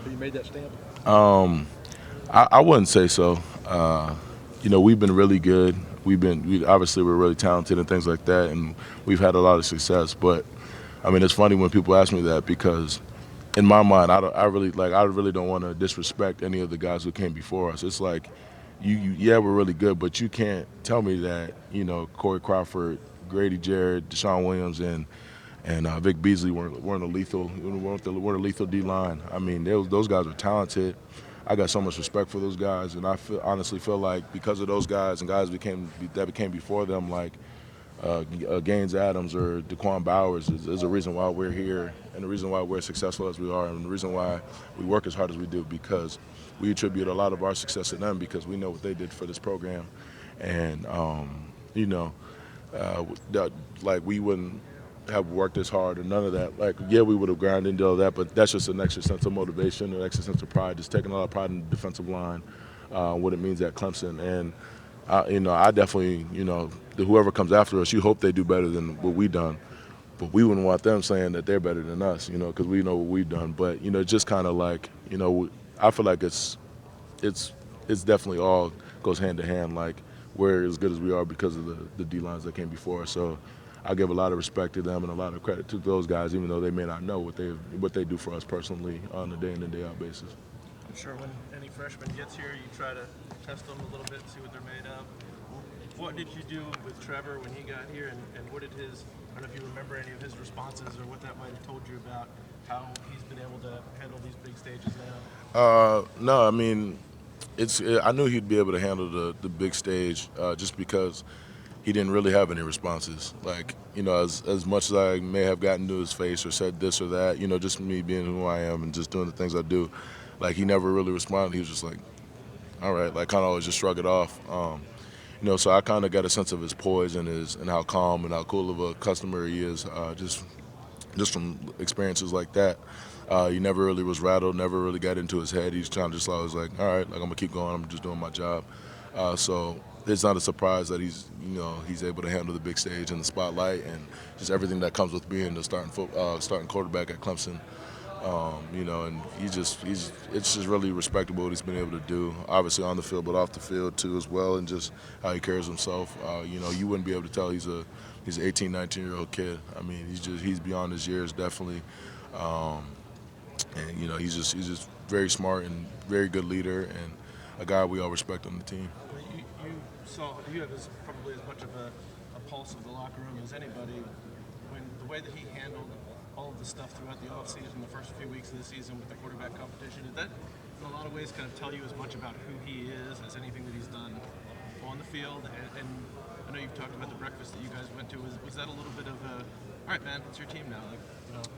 Have you made that stamp? I wouldn't say so. We've been really good. Obviously we're really talented and things like that, and we've had a lot of success. But I mean, it's funny when people ask me that because in my mind, I really don't want to disrespect any of the guys who came before us. It's like, yeah, we're really good, but you can't tell me that Corey Crawford, Grady Jarrett, Deshaun Williams, and Vic Beasley weren't a lethal D line. I mean, those guys are talented. I got so much respect for those guys, and honestly feel like because of those guys and guys that became before them, like Gaines Adams or Daquan Bowers, is a reason why we're here and the reason why we're successful as we are and the reason why we work as hard as we do, because we attribute a lot of our success to them because we know what they did for this program. And, you know, like we wouldn't have worked as hard or none of that. Like, yeah, we would have grinded and did all that, but that's just an extra sense of motivation, an extra sense of pride, just taking a lot of pride in the defensive line, what it means at Clemson. And I definitely, whoever comes after us, you hope they do better than what we done. But we wouldn't want them saying that they're better than us, because we know what we've done. But just kind of like, I feel like it's it's definitely all goes hand to hand. Like we're as good as we are because of the D lines that came before us. So I give a lot of respect to them and a lot of credit to those guys, even though they may not know what they do for us personally on a day in and day out basis. I'm sure when any freshman gets here, you try to test them a little bit, see what they're made of. What did you do with Trevor when he got here, and what did I don't know if you remember any of his responses or what that might have told you about how he's been able to handle these big stages now? No, I mean, I knew he'd be able to handle the big stage just because he didn't really have any responses. Like, as much as I may have gotten to his face or said this or that, just me being who I am and just doing the things I do, like he never really responded. He was just like, all right, like kind of always just shrug it off. So I kind of got a sense of his poise and how calm and how cool of a customer he is, just from experiences like that. He never really was rattled, never really got into his head. He's trying to just always like, all right, like I'm gonna keep going. I'm just doing my job. So it's not a surprise that he's able to handle the big stage and the spotlight and just everything that comes with being the starting quarterback at Clemson. And it's just really respectable what he's been able to do. Obviously on the field, but off the field too as well, and just how he carries himself. You wouldn't be able to tell he's an 18, 19-year-old kid. I mean, he's beyond his years definitely, and he's just very smart and very good leader and a guy we all respect on the team. You have probably as much of a pulse of the locker room as anybody. When the way that he handled all of the stuff throughout the offseason, the first few weeks of the season with the quarterback competition, did that in a lot of ways kind of tell you as much about who he is as anything that he's done on the field? And I know you've talked about the breakfast that you guys went to. Was that a little bit of a, all right, man, it's your team now. Like,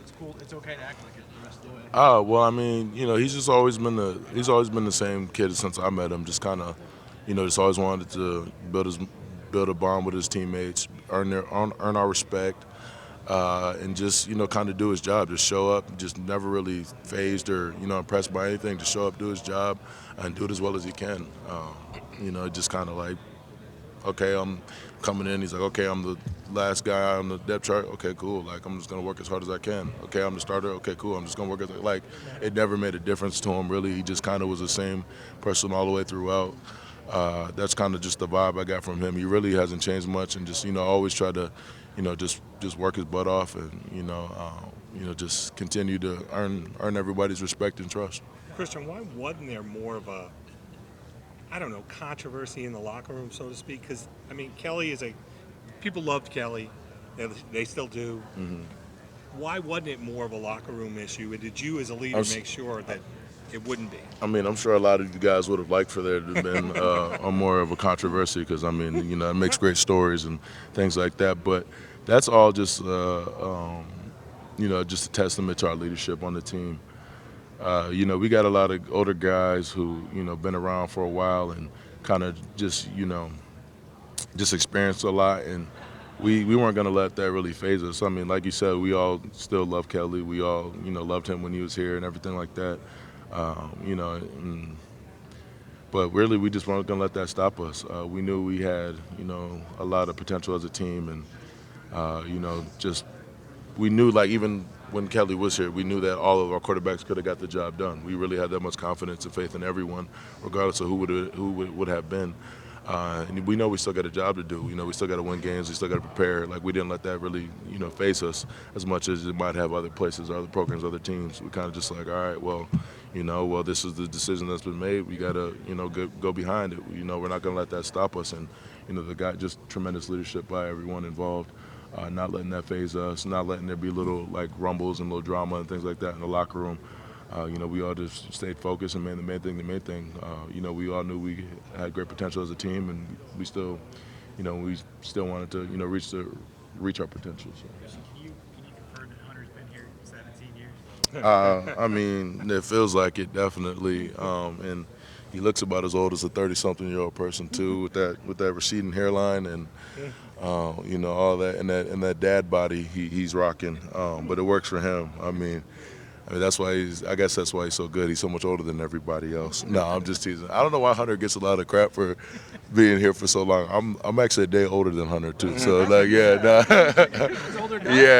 it's cool. It's okay to act like it the rest of the way. Oh well, I mean, he's always been the same kid since I met him. Just kind of, just always wanted to build a bond with his teammates, earn our respect, and just kind of do his job. Just show up. Just never really phased or impressed by anything. Just show up, do his job, and do it as well as he can. Just kind of like, okay, I'm coming in. He's like, okay, I'm the last guy on the depth chart. Okay, cool. Like, I'm just gonna work as hard as I can. Okay, I'm the starter. Okay, cool. I'm just gonna work as like. It never made a difference to him really. He just kind of was the same person all the way throughout. That's kind of just the vibe I got from him. He really hasn't changed much, and just always try to, just work his butt off, and just continue to earn everybody's respect and trust. Christian, why wasn't there more of a, I don't know, controversy in the locker room, so to speak? Because, I mean, people loved Kelly. They still do. Mm-hmm. Why wasn't it more of a locker room issue? And did you, as a leader, make sure that it wouldn't be? I mean, I'm sure a lot of you guys would have liked for there to have been a more of a controversy because, I mean, it makes great stories and things like that. But that's all just, just a testament to our leadership on the team. We got a lot of older guys who, been around for a while and kind of just experienced a lot. And we weren't going to let that really phase us. I mean, like you said, we all still love Kelly. We all, loved him when he was here and everything like that. But really, we just weren't going to let that stop us. We knew we had, a lot of potential as a team, and just we knew, like, even when Kelly was here, we knew that all of our quarterbacks could have got the job done. We really had that much confidence and faith in everyone, regardless of who would have been. And we know we still got a job to do. You know, we still got to win games. We still got to prepare. Like, we didn't let that really, face us as much as it might have other places, other programs, other teams. We kind of just like, all right, well, this is the decision that's been made. We got to, go behind it. We're not going to let that stop us. And, the guy, just tremendous leadership by everyone involved. Not letting that phase us, not letting there be little like rumbles and little drama and things like that in the locker room. We all just stayed focused and made the main thing. We all knew we had great potential as a team, and we still wanted to, reach our potential. So. Can you confirm that Hunter's been here 17 years? I mean, it feels like it definitely, and he looks about as old as a 30-something-year-old person too, with that receding hairline and all that and that dad body he's rocking. But it works for him. I mean, that's why I guess that's why he's so good. He's so much older than everybody else. No, I'm just teasing. I don't know why Hunter gets a lot of crap for being here for so long. I'm actually a day older than Hunter too. So like, yeah,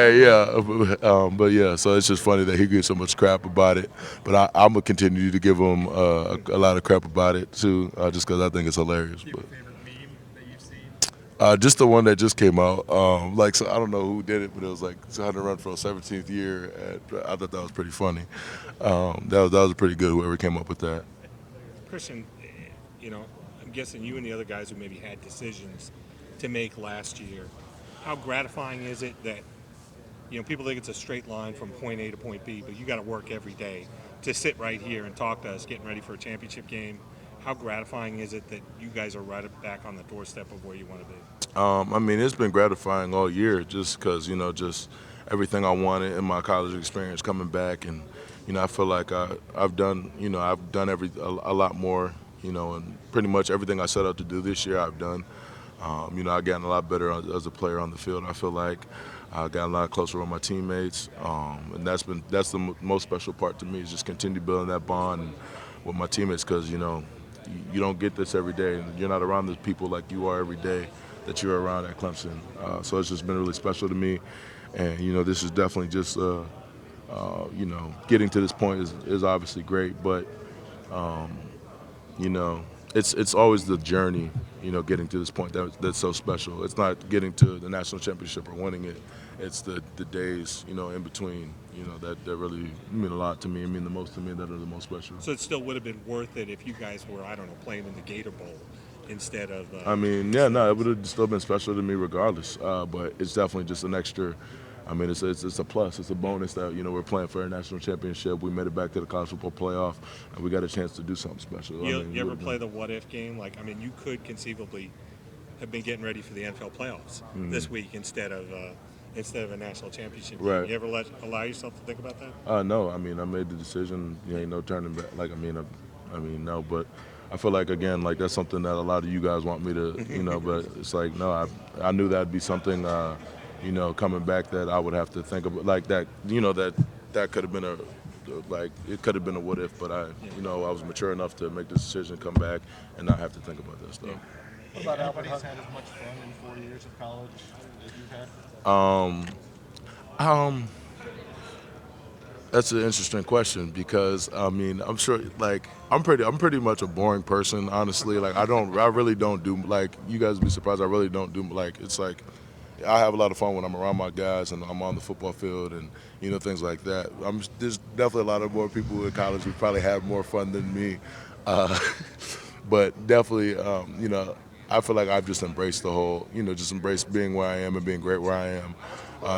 yeah. But yeah, so it's just funny that he gets so much crap about it. But I'm gonna continue to give him a lot of crap about it too, just because I think it's hilarious. Do you have a favorite meme that you've seen? Just the one that just came out. So I don't know who did it, but it was like Hunter Renfrow, 17th year. I thought that was pretty funny. That was pretty good. Whoever came up with that. Christian, I'm guessing you and the other guys who maybe had decisions to make last year. How gratifying is it that people think it's a straight line from point A to point B, but you got to work every day to sit right here and talk to us, getting ready for a championship game. How gratifying is it that you guys are right back on the doorstep of where you want to be? I mean, it's been gratifying all year just because, just everything I wanted in my college experience coming back. And, I feel like I've done a lot more, and pretty much everything I set out to do this year I've done. I've gotten a lot better as a player on the field. I feel like I got a lot closer with my teammates. And that's the most special part to me is just continue building that bond with my teammates because, you don't get this every day, and you're not around the people like you are every day that you're around at Clemson. So it's just been really special to me, and this is definitely just getting to this point is obviously great, but it's always the journey, getting to this point that's so special. It's not getting to the national championship or winning it. It's the days, in between, that really mean a lot to me. I mean the most to me that are the most special. So it still would have been worth it if you guys were, playing in the Gator Bowl instead of. It would have still been special to me regardless. But it's definitely just an extra. I mean, it's a plus. It's a bonus that we're playing for a national championship. We made it back to the college football playoff, and we got a chance to do something special. You ever play the what if game? You could conceivably have been getting ready for the NFL playoffs this week instead of a national championship game. Right. You ever allow yourself to think about that? No. I mean, I made the decision. Ain't no turning back. No. But I feel like again, that's something that a lot of you guys want me to, but it's like no. I knew that'd be something, coming back that I would have to think about, like that. That could have been it could have been a what if, but I was mature enough to make the decision, come back, and not have to think about that stuff. Yeah. What about Anybody's had as much fun in 4 years of college as you've had? That's an interesting question because I'm sure I'm pretty much a boring person, honestly. I really don't do, you guys would be surprised, I really don't do, it's like I have a lot of fun when I'm around my guys and I'm on the football field and things like that. There's definitely a lot of more people in college who probably have more fun than me, but definitely I feel like I've just embraced the whole, just embraced being where I am and being great where I am.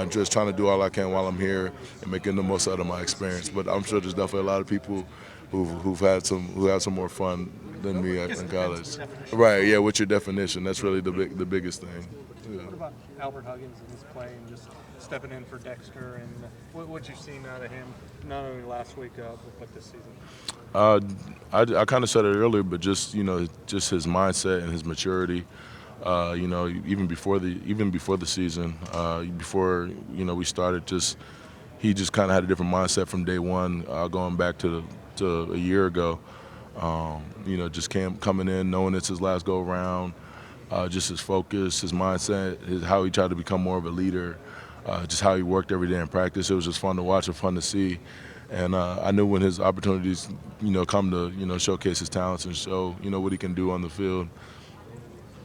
Just trying to do all I can while I'm here and making the most out of my experience. But I'm sure there's definitely a lot of people who have some more fun than me in college. Right? Yeah. What's your definition? That's really the biggest thing. Yeah. What about Albert Huggins and his play and just stepping in for Dexter and what you've seen out of him, not only last week but this season? I kind of said it earlier, but just just his mindset and his maturity. Even before the season, before we started, he just kind of had a different mindset from day one, going back to a year ago. Just coming in, knowing it's his last go around, just his focus, his mindset, how he tried to become more of a leader. just how he worked every day in practice. It was just fun to watch and fun to see. And I knew when his opportunities, come to, showcase his talents and show, what he can do on the field,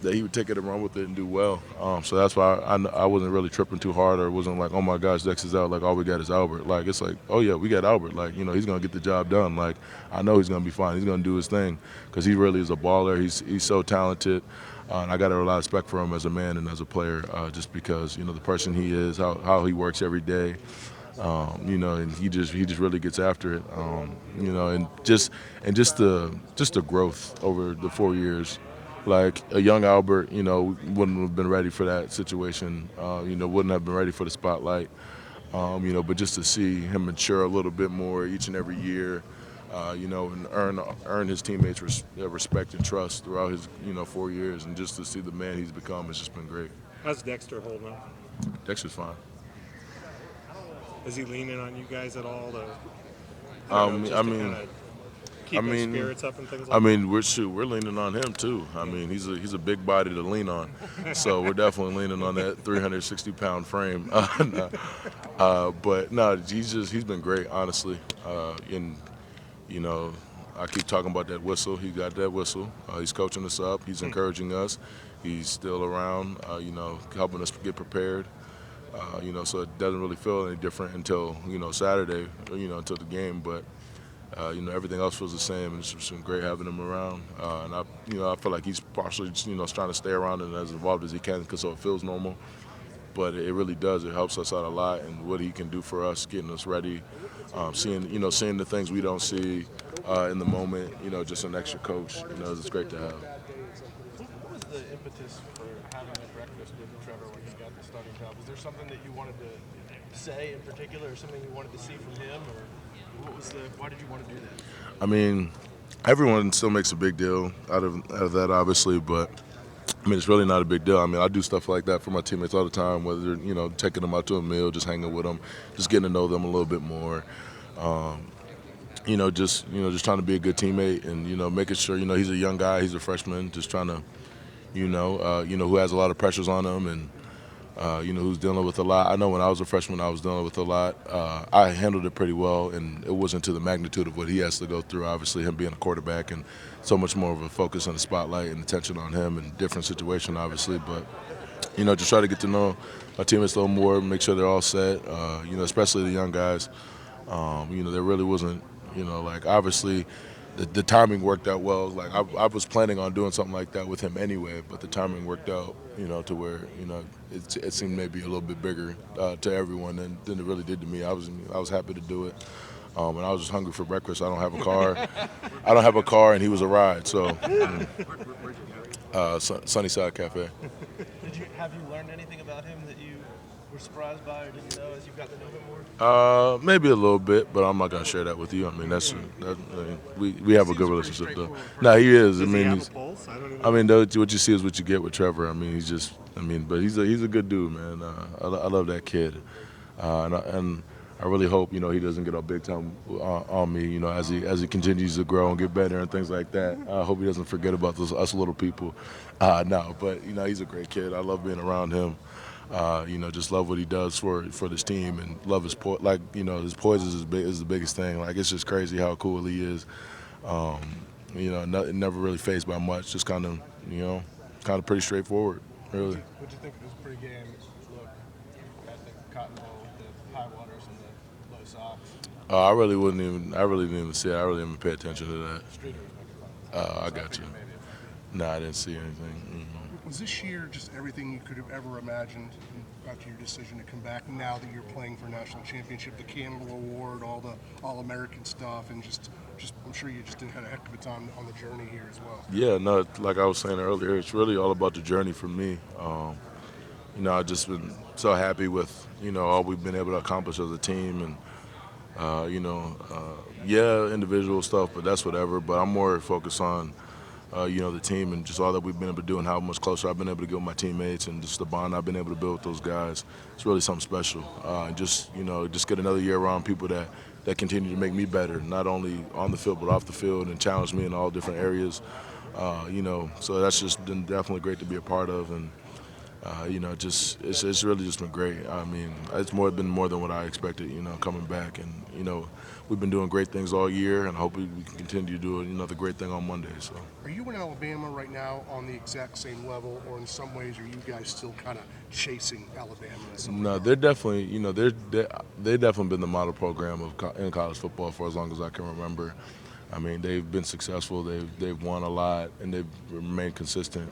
that he would take it and run with it and do well. So that's why I wasn't really tripping too hard, or wasn't like, oh my gosh, Dex is out, like all we got is Albert. Like, it's like, oh yeah, we got Albert. Like, he's going to get the job done. Like, I know he's going to be fine. He's going to do his thing because he really is a baller. He's so talented. And I got a lot of respect for him as a man and as a player, just because, the person he is, how he works every day. And he just really gets after it. And just the growth over the 4 years. Like a young Albert, wouldn't have been ready for that situation. Wouldn't have been ready for the spotlight. But just to see him mature a little bit more each and every year, and earn his teammates' respect and trust throughout his 4 years, and just to see the man he's become, it's just been great. How's Dexter holding up? Dexter's fine. Is he leaning on you guys at all to? Keep his spirits up and things like that? We're leaning on him too. He's a big body to lean on, so we're definitely leaning on that 360-pound frame. But no, he's been great, honestly. I keep talking about that whistle. He got that whistle. He's coaching us up. He's encouraging us. He's still around, helping us get prepared. So it doesn't really feel any different until Saturday, until the game. But everything else feels the same, and it's just been great having him around. And I feel like he's partially trying to stay around and as involved as he can, because so it feels normal. But it really does. It helps us out a lot, and what he can do for us, getting us ready, seeing the things we don't see in the moment. Just an extra coach. It's great to have. What was the impetus for having a breakfast with Trevor when he got the starting job? Was there something that you wanted to say in particular, or something you wanted to see from him, or why did you want to do that? Everyone still makes a big deal out of that, obviously, but it's really not a big deal. I do stuff like that for my teammates all the time, whether taking them out to a meal, just hanging with them, just getting to know them a little bit more. Just trying to be a good teammate, and making sure he's a young guy, he's a freshman, just trying to who has a lot of pressures on him, and who's dealing with a lot. I know when I was a freshman, I was dealing with a lot. I handled it pretty well, and it wasn't to the magnitude of what he has to go through, obviously, him being a quarterback, and so much more of a focus on the spotlight and attention on him, and different situation, obviously. But, just try to get to know my teammates a little more, make sure they're all set, especially the young guys. There really wasn't, obviously, the timing worked out well. Like I was planning on doing something like that with him anyway, but the timing worked out, to where it seemed maybe a little bit bigger to everyone than it really did to me. I was happy to do it, and I was just hungry for breakfast. I don't have a car, and he was a ride. So, Sunnyside Cafe. Have you learned anything about him that you were surprised by or didn't know as you've gotten to know him more? Maybe a little bit, but I'm not gonna share that with you. We have a good relationship though. No, he is. Does he have a pulse? What you see is what you get with Trevor. But he's a good dude, man. I love that kid, and I really hope he doesn't get all big time on me. As he continues to grow and get better and things like that. I hope he doesn't forget about us little people. No, but he's a great kid. I love being around him. Just love what he does for this team, and love his poise. His poise is the biggest thing. Like, it's just crazy how cool he is. Never really phased by much. Just kind of pretty straightforward, really. What do you think of his pregame look at the Cotton Bowl with the high waters and the low socks? I really didn't even see it. I really didn't pay attention to that. Streeter was making fun. I got you. No, I didn't see anything. Was this year just everything you could have ever imagined after your decision to come back, now that you're playing for a national championship, the Canada Award, all the All-American stuff, and just I'm sure you just had a heck of a time on the journey here as well? Yeah, no, like I was saying earlier, it's really all about the journey for me. I've just been so happy with, all we've been able to accomplish as a team, and, individual stuff, but that's whatever. But I'm more focused on the team and just all that we've been able to do, and how much closer I've been able to get with my teammates, and just the bond I've been able to build with those guys. It's really something special. Just get another year around people that continue to make me better, not only on the field but off the field, and challenge me in all different areas. So that's just been definitely great to be a part of, and you know, just it's really just been great. I mean, it's been more than what I expected. You know, coming back, and you know, we've been doing great things all year, and hopefully we can continue to do another great thing on Monday. So. Are you in Alabama right now on the exact same level, or in some ways are you guys still kind of chasing Alabama? In some No, regard? they're definitely, you know, they've definitely been the model program in college football for as long as I can remember. I mean, they've been successful. They've won a lot, and they've remained consistent.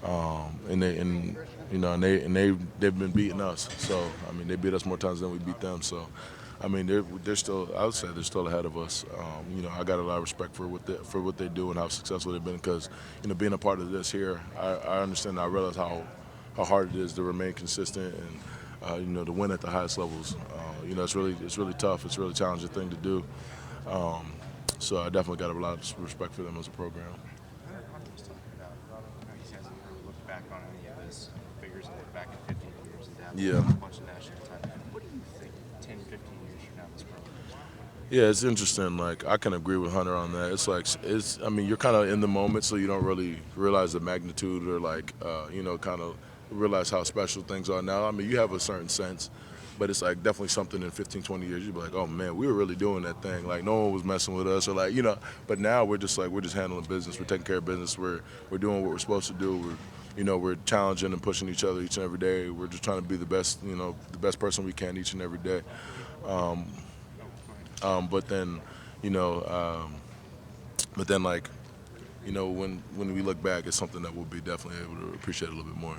They've been beating us. So I mean, they beat us more times than we beat them. So I mean, they're still. I would say they're still ahead of us. You know, I got a lot of respect for what they do and how successful they've been. Because you know, being a part of this here, I understand. I realize how hard it is to remain consistent and you know, to win at the highest levels. You know, it's really tough. It's a really challenging thing to do. So I definitely got a lot of respect for them as a program. Hunter was talking about, he hasn't really looked back on any of his figures and look back at 15 years and have Yeah. a bunch of national time. What do you think 10, 15 years from now this program is? Yeah, it's interesting. Like, I can agree with Hunter on that. It's like, I mean, you're kind of in the moment, so you don't really realize the magnitude or like, you know, kind of realize how special things are now. I mean, you have a certain sense, but it's like definitely something in 15, 20 years, you'd be like, oh man, we were really doing that thing. Like, no one was messing with us or like, you know, but now we're just handling business. We're taking care of business. We're doing what we're supposed to do. We're challenging and pushing each other each and every day. We're just trying to be the best, you know, the best person we can each and every day. But then, you know, like, you know, when we look back, it's something that we'll be definitely able to appreciate a little bit more.